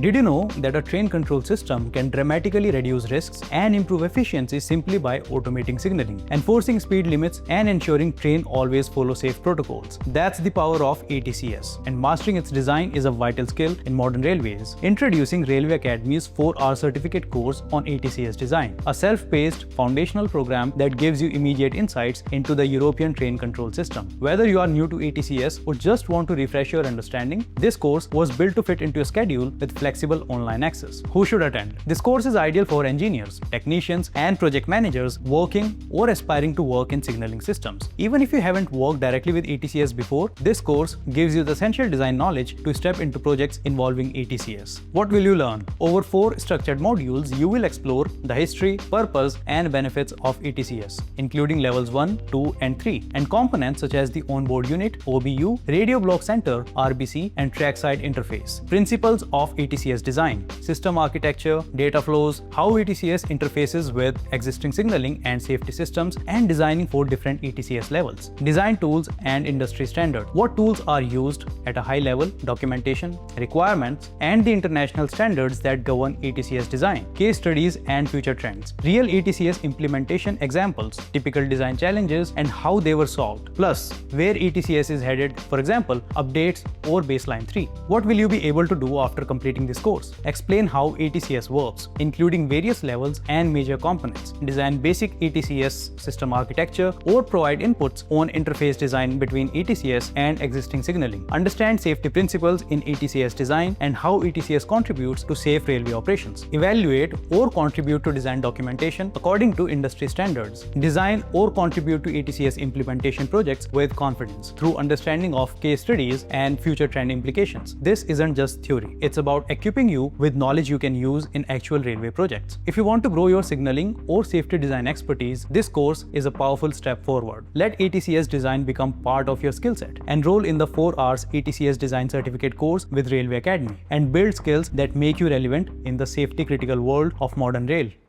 Did you know that a train control system can dramatically reduce risks and improve efficiency simply by automating signaling, enforcing speed limits, and ensuring train always follow safe protocols? That's the power of ETCS, and mastering its design is a vital skill in modern railways. Introducing Railway Academy's 4-hour certificate course on ETCS design, a self-paced foundational program that gives you immediate insights into the European train control system. Whether you are new to ETCS or just want to refresh your understanding, this course was built to fit into your schedule with flexible online access. Who should attend? This course is ideal for engineers, technicians, and project managers working or aspiring to work in signaling systems. Even if you haven't worked directly with ETCS before, this course gives you the essential design knowledge to step into projects involving ETCS. What will you learn? Over 4 structured modules, you will explore the history, purpose, and benefits of ETCS, including levels 1, 2, and 3, and components such as the onboard unit, OBU, radio block center, RBC, and trackside interface. Principles of ETCS design, system architecture, data flows, how ETCS interfaces with existing signaling and safety systems, and designing for different ETCS levels. Design tools and industry standard. What tools are used at a high level, documentation, requirements, and the international standards that govern ETCS design. Case studies and future trends. Real ETCS implementation examples, typical design challenges, and how they were solved. Plus, where ETCS is headed, for example, updates or baseline 3. What will you be able to do after completing this course? Explain how ETCS works, including various levels and major components. Design basic ETCS system architecture or provide inputs on interface design between ETCS and existing signaling. Understand safety principles in ETCS design and how ETCS contributes to safe railway operations. Evaluate or contribute to design documentation according to industry standards. Design or contribute to ETCS implementation projects with confidence through understanding of case studies and future trend implications. This isn't just theory, it's about equipping you with knowledge you can use in actual railway projects. If you want to grow your signaling or safety design expertise, this course is a powerful step forward. Let ETCS design become part of your skill set. Enroll in the 4 hours ETCS design certificate course with Railway Academy and build skills that make you relevant in the safety critical world of modern rail.